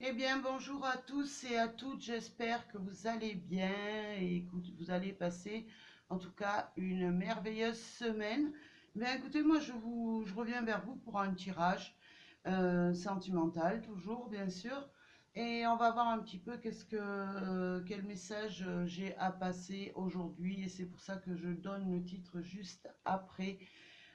Eh bien, bonjour à tous et à toutes. J'espère que vous allez bien et que vous allez passer, en tout cas, une merveilleuse semaine. Mais écoutez, moi, je reviens vers vous pour un tirage sentimental, toujours, bien sûr. Et on va voir un petit peu quel message j'ai à passer aujourd'hui. Et c'est pour ça que je donne le titre juste après.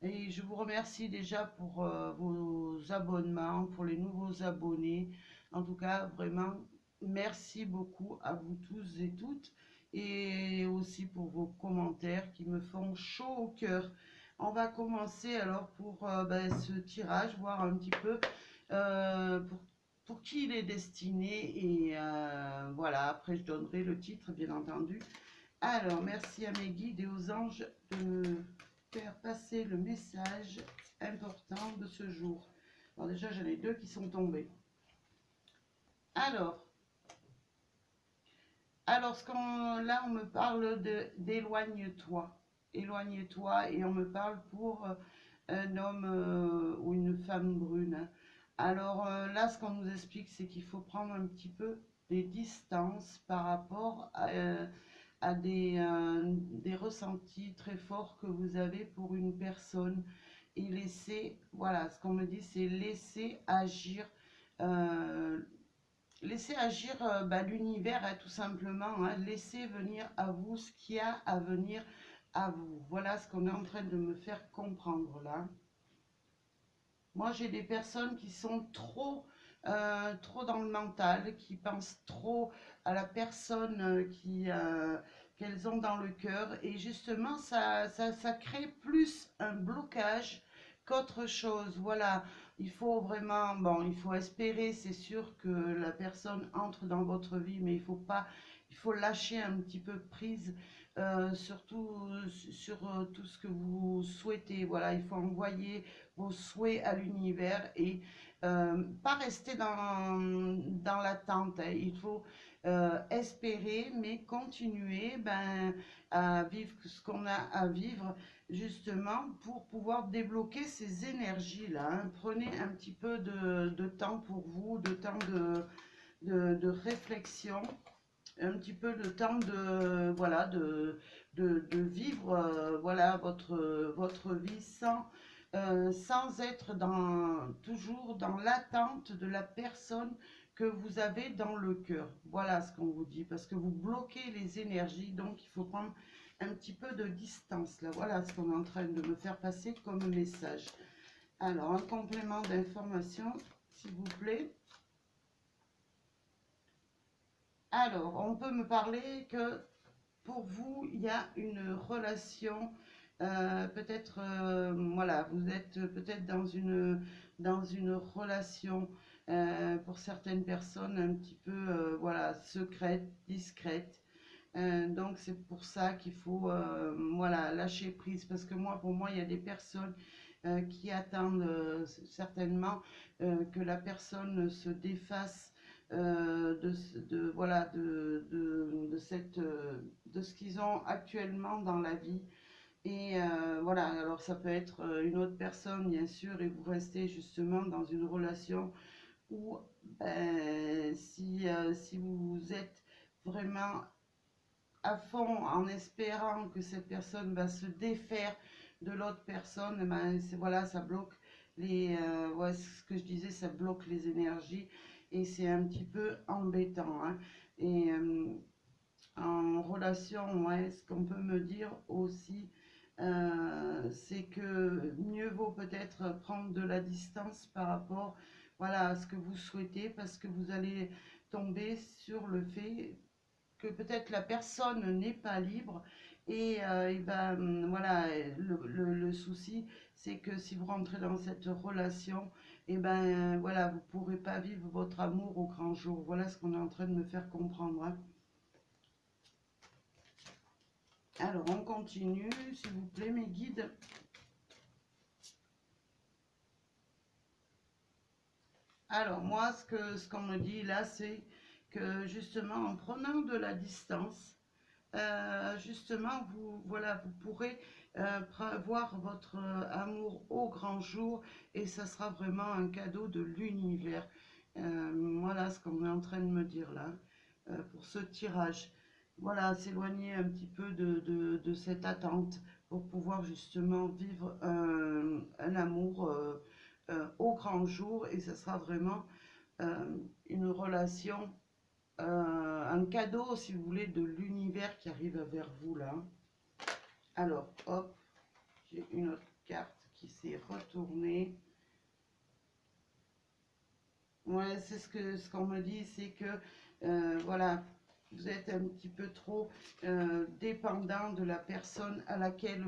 Et je vous remercie déjà pour vos abonnements, pour les nouveaux abonnés. En tout cas, vraiment, merci beaucoup à vous tous et toutes. Et aussi pour vos commentaires qui me font chaud au cœur. On va commencer alors pour ce tirage, voir un petit peu pour qui il est destiné. Et voilà, après je donnerai le titre, bien entendu. Alors, merci à mes guides et aux anges de me faire passer le message important de ce jour. Alors déjà, j'en ai deux qui sont tombés. Alors, là, on me parle d'éloigne-toi. Éloigne-toi et on me parle pour un homme ou une femme brune. Alors là, ce qu'on nous explique, c'est qu'il faut prendre un petit peu des distances par rapport à des ressentis très forts que vous avez pour une personne et voilà, ce qu'on me dit, c'est euh, laisser agir l'univers, hein, tout simplement, hein, laisser venir à vous ce qu'il y a à venir à vous. Voilà ce qu'on est en train de me faire comprendre là. Moi, j'ai des personnes qui sont trop dans le mental, qui pensent trop à la personne qu'elles ont dans le cœur. Et justement, ça crée plus un blocage qu'autre chose. Voilà, il faut vraiment, bon, il faut espérer, c'est sûr que la personne entre dans votre vie, mais il faut lâcher un petit peu prise. Surtout sur tout ce que vous souhaitez. Voilà, il faut envoyer vos souhaits à l'univers et pas rester dans l'attente, hein. Il faut espérer, mais continuer à vivre ce qu'on a à vivre, justement, pour pouvoir débloquer ces énergies-là, hein. Prenez un petit peu de temps pour vous, de temps de réflexion, un petit peu de temps voilà, de vivre voilà, votre vie sans être toujours dans l'attente de la personne que vous avez dans le cœur. Voilà ce qu'on vous dit, parce que vous bloquez les énergies, donc il faut prendre un petit peu de distance. Là, voilà ce qu'on est en train de me faire passer comme message. Alors, un complément d'information, s'il vous plaît. Alors, on peut me parler que pour vous, il y a une relation, peut-être, voilà, vous êtes peut-être dans une relation, pour certaines personnes, un petit peu, voilà, secrète, discrète. Donc, c'est pour ça qu'il faut, voilà, lâcher prise. Parce que moi, pour moi, il y a des personnes qui attendent certainement que la personne se défasse voilà, de ce qu'ils ont actuellement dans la vie. Et voilà, alors ça peut être une autre personne, bien sûr, et vous restez justement dans une relation où si vous êtes vraiment à fond en espérant que cette personne va se défaire de l'autre personne, ben, voilà, ça bloque ouais, ce que je disais, ça bloque les énergies et c'est un petit peu embêtant, hein. Et en relation, ouais, ce qu'on peut me dire aussi, c'est que mieux vaut peut-être prendre de la distance par rapport, voilà, à ce que vous souhaitez, parce que vous allez tomber sur le fait que peut-être la personne n'est pas libre et il va, voilà, le souci, c'est que si vous rentrez dans cette relation, et ben voilà, vous pourrez pas vivre votre amour au grand jour. Voilà ce qu'on est en train de me faire comprendre, hein. Alors, on continue, s'il vous plaît, mes guides. Alors, moi, ce qu'on me dit là, c'est que justement, en prenant de la distance, justement, voilà, vous pourrez voir votre amour au grand jour et ça sera vraiment un cadeau de l'univers. Voilà ce qu'on est en train de me dire là, pour ce tirage. Voilà, s'éloigner un petit peu de cette attente pour pouvoir justement vivre un amour au grand jour. Et ce sera vraiment une relation, un cadeau, si vous voulez, de l'univers qui arrive vers vous là. Alors, hop, j'ai une autre carte qui s'est retournée. Ouais, c'est ce qu'on me dit, c'est que, voilà, vous êtes un petit peu trop dépendant de la personne à laquelle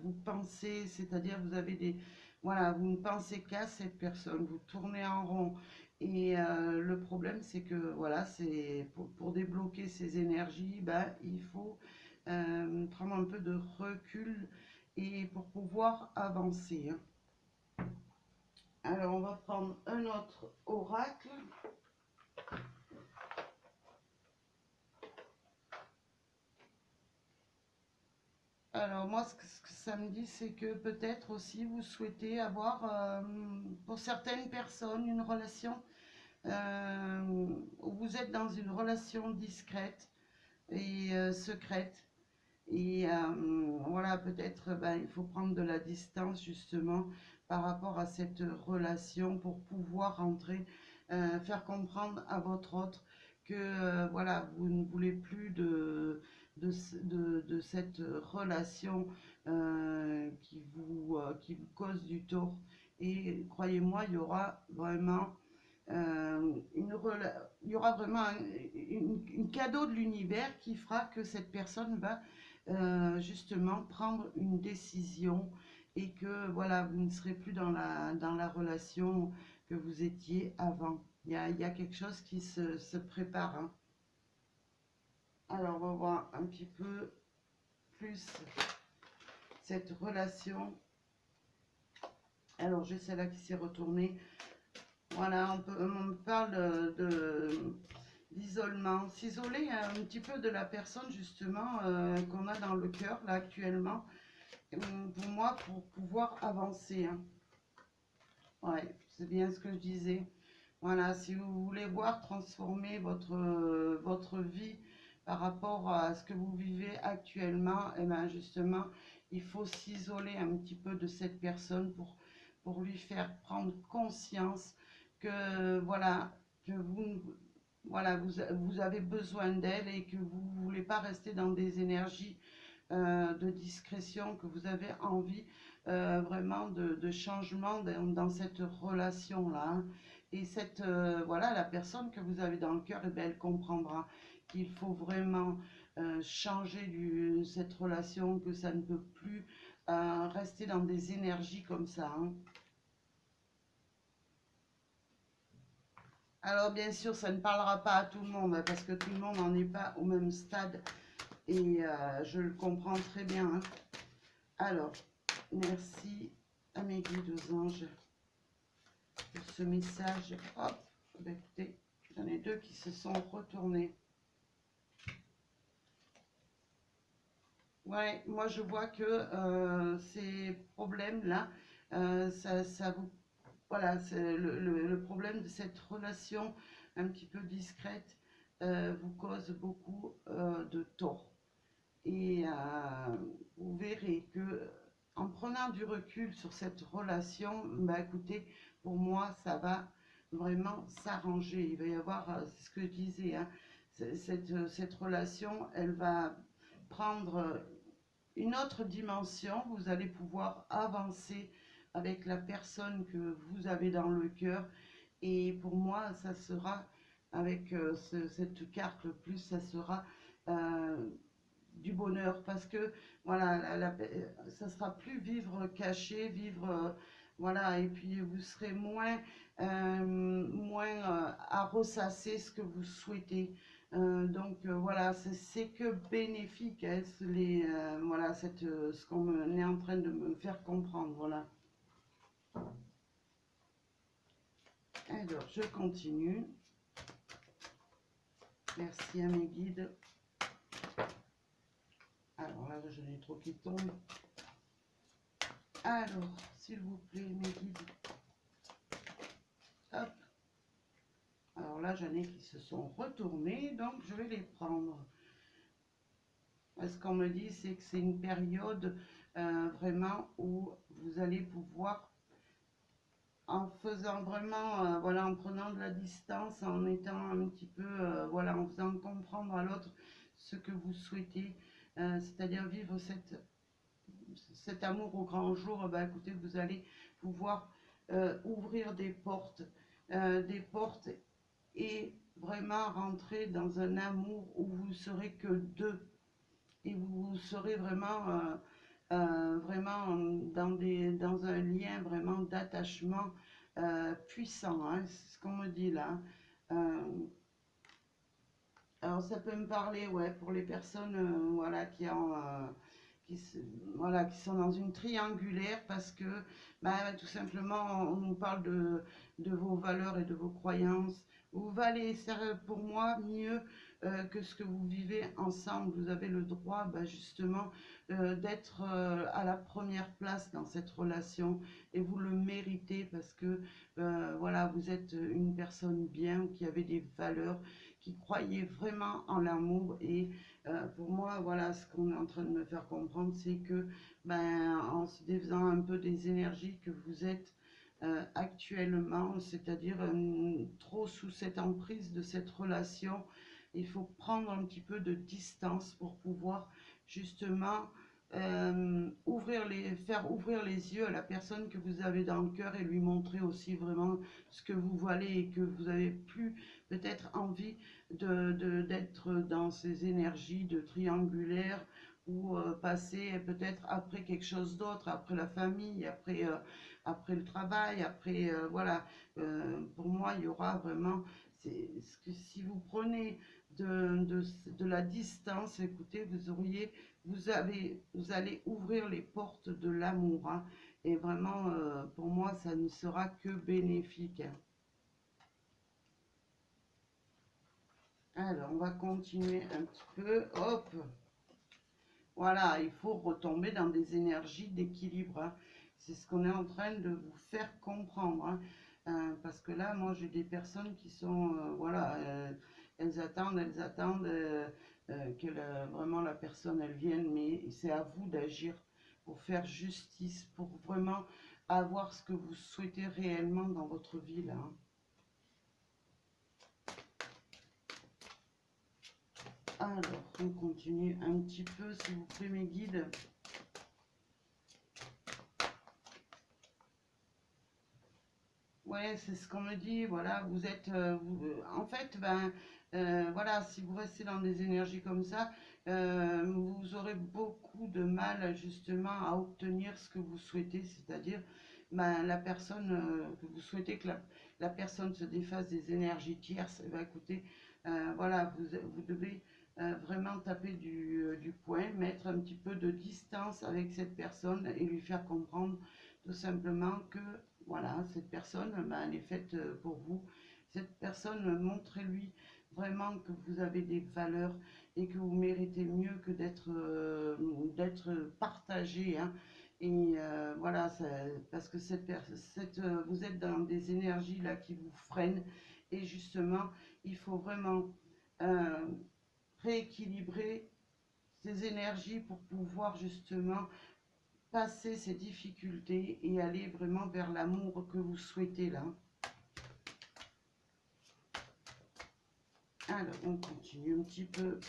vous pensez, c'est-à-dire vous avez des... Voilà, vous ne pensez qu'à cette personne, vous tournez en rond. Et le problème, c'est que, voilà, c'est pour débloquer ces énergies, ben, il faut prendre un peu de recul et pour pouvoir avancer, hein. Alors, on va prendre un autre oracle. Alors, moi, ce que ça me dit, c'est que peut-être aussi vous souhaitez avoir, pour certaines personnes, une relation où vous êtes dans une relation discrète et secrète. Et voilà, peut-être ben, il faut prendre de la distance justement par rapport à cette relation pour pouvoir entrer, faire comprendre à votre autre que voilà, vous ne voulez plus de cette relation qui vous cause du tort. Et croyez-moi, il y aura vraiment il y aura vraiment un cadeau de l'univers qui fera que cette personne va justement prendre une décision et que voilà, vous ne serez plus dans la relation que vous étiez avant. Il y a quelque chose qui se prépare, hein. Alors, on va voir un petit peu plus cette relation. Alors, j'ai celle-là qui s'est retournée. Voilà, on me parle d'isolement, s'isoler un petit peu de la personne justement qu'on a dans le cœur là actuellement, pour moi, pour pouvoir avancer, hein. Ouais, c'est bien ce que je disais. Voilà, si vous voulez voir transformer votre vie par rapport à ce que vous vivez actuellement, et bien justement, il faut s'isoler un petit peu de cette personne pour lui faire prendre conscience que voilà, que vous, voilà, vous avez besoin d'elle et que vous ne voulez pas rester dans des énergies de discrétion, que vous avez envie vraiment de changement dans cette relation-là, hein. Et cette, voilà, la personne que vous avez dans le cœur, eh bien, elle comprendra qu'il faut vraiment changer cette relation, que ça ne peut plus rester dans des énergies comme ça, hein. Alors bien sûr, ça ne parlera pas à tout le monde, hein, parce que tout le monde n'en est pas au même stade et je le comprends très bien, hein. Alors, merci à mes guides, aux anges, pour ce message. Hop, bah, écoutez, j'en ai deux qui se sont retournés. Ouais, moi je vois que ces problèmes-là, ça vous... Voilà, c'est le problème de cette relation un petit peu discrète vous cause beaucoup de tort. Et vous verrez que en prenant du recul sur cette relation, bah écoutez, pour moi, ça va vraiment s'arranger. Il va y avoir, c'est ce que je disais, hein, cette relation, elle va prendre une autre dimension. Vous allez pouvoir avancer avec la personne que vous avez dans le cœur. Et pour moi, ça sera, avec cette carte plus, ça sera du bonheur, parce que voilà, ça sera plus vivre caché, vivre voilà, et puis vous serez moins à ressasser ce que vous souhaitez. Donc voilà, c'est que bénéfique, hein, voilà, ce qu'on est en train de me faire comprendre, voilà. Alors, je continue. Merci à mes guides. Alors là, j'en ai trop qui tombent. Alors, s'il vous plaît, mes guides. Hop. Alors là, j'en ai qui se sont retournés, donc je vais les prendre. Ce qu'on me dit, c'est que c'est une période vraiment où vous allez pouvoir, en faisant vraiment, voilà, en prenant de la distance, en étant un petit peu, voilà, en faisant comprendre à l'autre ce que vous souhaitez, c'est-à-dire vivre cet amour au grand jour, bah, écoutez, vous allez pouvoir ouvrir des portes et vraiment rentrer dans un amour où vous serez que deux et vous serez vraiment dans un lien vraiment d'attachement puissant, hein, c'est ce qu'on me dit là. Euh, alors ça peut me parler, ouais, pour les personnes voilà, qui, voilà, qui sont dans une triangulaire parce que bah, tout simplement on nous parle de vos valeurs et de vos croyances. Vous valez pour moi mieux que ce que vous vivez ensemble. Vous avez le droit bah, justement d'être à la première place dans cette relation et vous le méritez parce que voilà, vous êtes une personne bien qui avait des valeurs, qui croyait vraiment en l'amour et pour moi, voilà, ce qu'on est en train de me faire comprendre, c'est que ben, en se défaisant un peu des énergies que vous êtes actuellement, c'est-à-dire trop sous cette emprise de cette relation, il faut prendre un petit peu de distance pour pouvoir justement faire ouvrir les yeux à la personne que vous avez dans le cœur et lui montrer aussi vraiment ce que vous valez et que vous avez plus peut-être envie d'être dans ces énergies de triangulaire ou passer peut-être après quelque chose d'autre, après la famille, après le travail, après voilà. Pour moi, il y aura vraiment, c'est ce que si vous prenez de la distance, écoutez, vous allez ouvrir les portes de l'amour, hein, et vraiment, pour moi, ça ne sera que bénéfique, hein. Alors, on va continuer un petit peu. Hop, voilà, il faut retomber dans des énergies d'équilibre, hein. C'est ce qu'on est en train de vous faire comprendre, hein. Parce que là, moi, j'ai des personnes qui sont, voilà, elles attendent que vraiment la personne, elle vienne, mais c'est à vous d'agir pour faire justice, pour vraiment avoir ce que vous souhaitez réellement dans votre vie, là, hein. Alors, on continue un petit peu, s'il vous plaît, mes guides. Ouais, c'est ce qu'on me dit, voilà, vous êtes, en fait, ben, voilà, si vous restez dans des énergies comme ça, vous aurez beaucoup de mal, justement, à obtenir ce que vous souhaitez, c'est-à-dire, ben, la personne, que vous souhaitez que la personne se défasse des énergies tierces, eh ben, écoutez, voilà, vous devez vraiment taper du poing, mettre un petit peu de distance avec cette personne et lui faire comprendre tout simplement que voilà, cette personne, ben, elle est faite pour vous. Cette personne, montrez-lui vraiment que vous avez des valeurs et que vous méritez mieux que d'être partagé, hein. Et voilà, parce que vous êtes dans des énergies là qui vous freinent. Et justement, il faut vraiment euh, rééquilibrer ces énergies pour pouvoir justement passer ces difficultés et aller vraiment vers l'amour que vous souhaitez là. Alors, on continue un petit peu.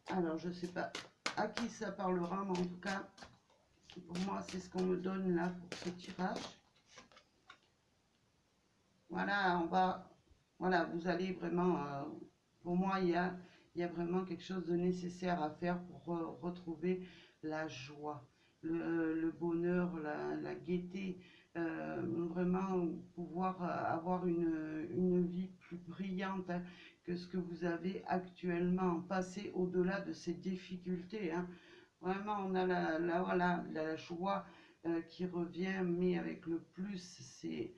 Alors, je ne sais pas à qui ça parlera, mais en tout cas, pour moi, c'est ce qu'on me donne là pour ce tirage. Voilà, voilà, vous allez vraiment, pour moi, il y a vraiment quelque chose de nécessaire à faire pour retrouver la joie, le bonheur, la gaieté, vraiment pouvoir avoir une vie plus brillante, hein, que ce que vous avez actuellement, passer au-delà de ces difficultés, hein. Vraiment, on a voilà, la joie qui revient, mais avec le plus, c'est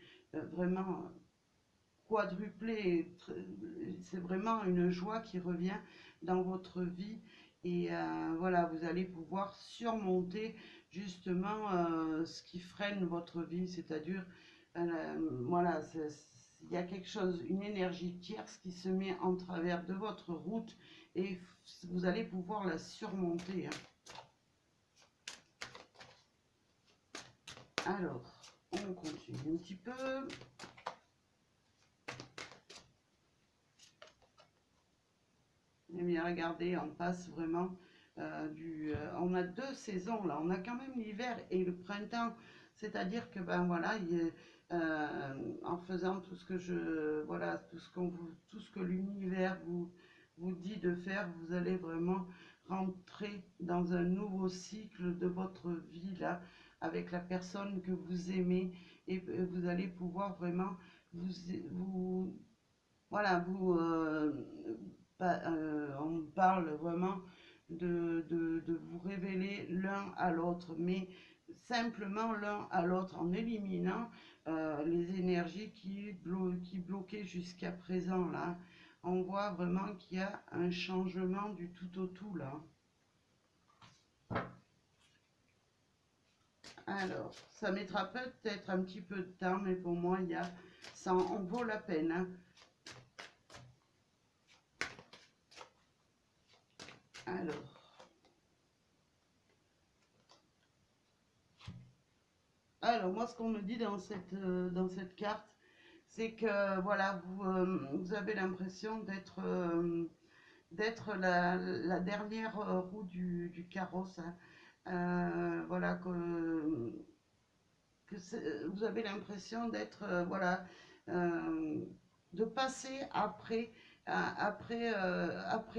vraiment quadruplé. C'est vraiment une joie qui revient dans votre vie. Et voilà, vous allez pouvoir surmonter justement ce qui freine votre vie, c'est-à-dire, voilà, il y a quelque chose, une énergie tierce qui se met en travers de votre route et vous allez pouvoir la surmonter, hein. Alors, on continue un petit peu. Eh bien, regardez, on passe vraiment on a 2 saisons là. On a quand même l'hiver et le printemps. C'est-à-dire que, ben voilà, en faisant tout ce que voilà, tout ce que l'univers vous dit de faire, vous allez vraiment rentrer dans un nouveau cycle de votre vie là, avec la personne que vous aimez et vous allez pouvoir vraiment vous voilà, on parle vraiment de vous révéler l'un à l'autre, mais simplement l'un à l'autre en éliminant les énergies qui bloquaient jusqu'à présent là. On voit vraiment qu'il y a un changement du tout au tout là. Alors, ça mettra peut-être un petit peu de temps, mais pour moi, ça en vaut la peine, hein. Alors moi, ce qu'on me dit dans cette carte, c'est que voilà, vous avez l'impression d'être la dernière roue du carrosse, hein. Voilà, vous avez l'impression d'être, voilà, euh, de passer après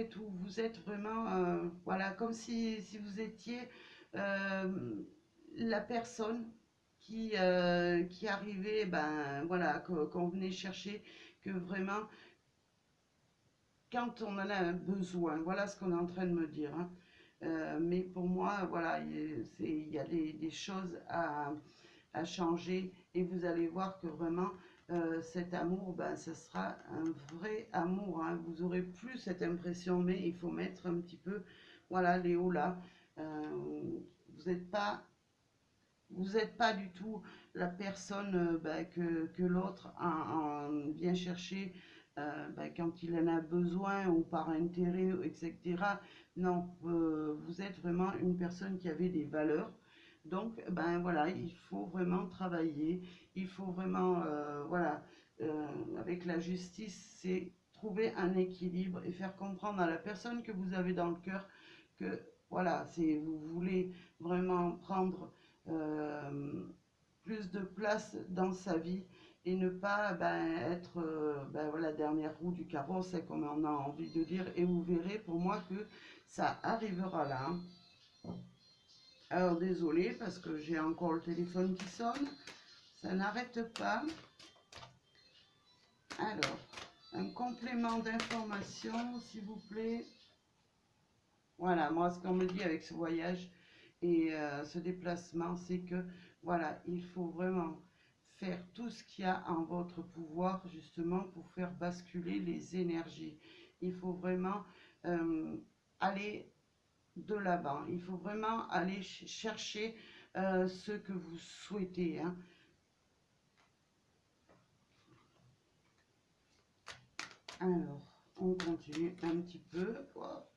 tout. Vous êtes vraiment, voilà, comme si vous étiez euh, la personne qui arrivait, ben voilà, qu'on venait chercher, que vraiment, quand on en a un besoin, voilà ce qu'on est en train de me dire, hein. Mais pour moi, voilà, il y a des choses à changer et vous allez voir que vraiment cet amour, ben, ce sera un vrai amour, hein. Vous aurez plus cette impression, mais il faut mettre un petit peu, voilà, les hauts là. Vous n'êtes pas vous n'êtes pas du tout la personne ben, que l'autre vient chercher ben, quand il en a besoin ou par intérêt, etc. Non, vous êtes vraiment une personne qui avait des valeurs. Donc, ben voilà, il faut vraiment travailler. Il faut vraiment, voilà, avec la justice, c'est trouver un équilibre et faire comprendre à la personne que vous avez dans le cœur que, voilà, vous voulez vraiment prendre euh, plus de place dans sa vie et ne pas ben, être ben, voilà, la dernière roue du carrosse, c'est comme on a envie de dire, et vous verrez pour moi que ça arrivera là. Alors désolé parce que j'ai encore le téléphone qui sonne, ça n'arrête pas. Alors, un complément d'information s'il vous plaît. Voilà, moi ce qu'on me dit avec ce voyage et ce déplacement, c'est que voilà, il faut vraiment faire tout ce qu'il y a en votre pouvoir justement pour faire basculer les énergies. Il faut vraiment aller de l'avant. Il faut vraiment aller chercher ce que vous souhaitez, hein. Alors, on continue un petit peu. Hop.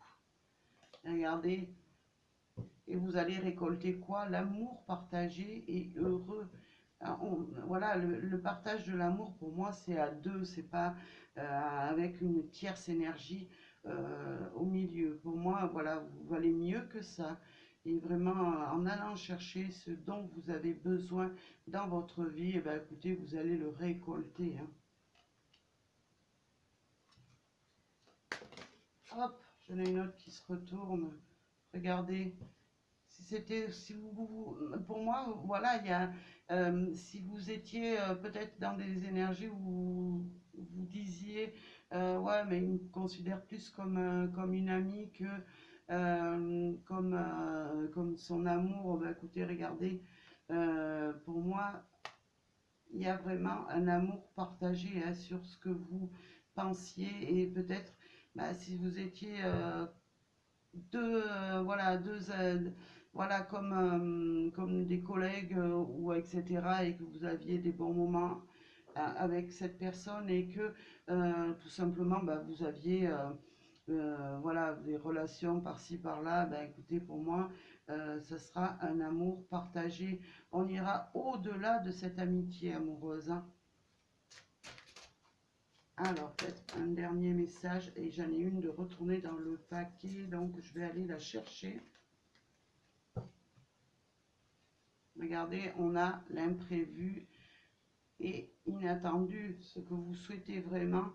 Regardez, et vous allez récolter quoi? L'amour partagé et heureux. Voilà, le partage de l'amour pour moi c'est à deux, c'est pas avec une tierce énergie au milieu. Pour moi, voilà, vous valez mieux que ça. Et vraiment, en allant chercher ce dont vous avez besoin dans votre vie, eh ben, écoutez, vous allez le récolter, hein. Hop, j'en ai une autre qui se retourne. Regardez, pour moi, voilà, si vous étiez peut-être dans des énergies où vous disiez, ouais, mais il me considère plus comme une amie que comme son amour, bah, écoutez, regardez, pour moi, il y a vraiment un amour partagé hein, sur ce que vous pensiez et peut-être, bah, si vous étiez voilà, voilà, comme des collègues ou etc. et que vous aviez des bons moments avec cette personne et que tout simplement bah, vous aviez voilà, des relations par-ci par-là, ben, écoutez, pour moi, ce sera un amour partagé. On ira au-delà de cette amitié amoureuse, hein. Alors, peut-être un dernier message, et j'en ai une de retourner dans le paquet, donc je vais aller la chercher. Regardez, on a l'imprévu et inattendu. Ce que vous souhaitez vraiment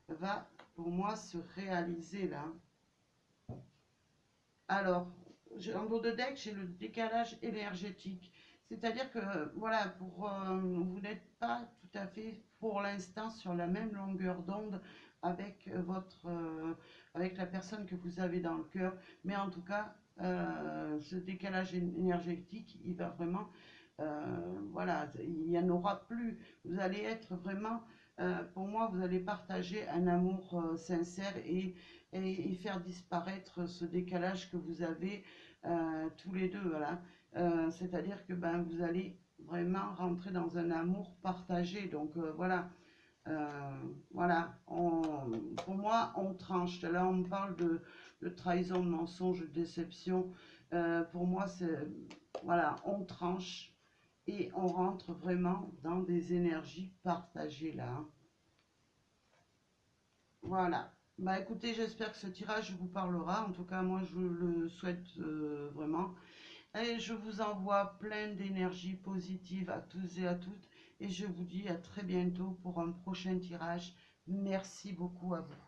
va, pour moi, se réaliser là. Alors, en dos de deck, j'ai le décalage énergétique. C'est-à-dire que, voilà, vous n'êtes pas tout à fait, pour l'instant, sur la même longueur d'onde avec avec la personne que vous avez dans le cœur. Mais en tout cas, ce décalage énergétique, il va vraiment, voilà, il n'y en aura plus. Vous allez être vraiment, pour moi, vous allez partager un amour sincère et faire disparaître ce décalage que vous avez tous les deux. Voilà. C'est-à-dire que ben, vous allez vraiment rentrer dans un amour partagé. Donc voilà. Voilà. Pour moi, on tranche. Là, on parle de trahison, de mensonge, de déception. Pour moi, c'est voilà, on tranche et on rentre vraiment dans des énergies partagées là, hein. Voilà. Bah écoutez, j'espère que ce tirage vous parlera. En tout cas, moi, je le souhaite vraiment. Et je vous envoie plein d'énergie positive à tous et à toutes. Et je vous dis à très bientôt pour un prochain tirage. Merci beaucoup à vous.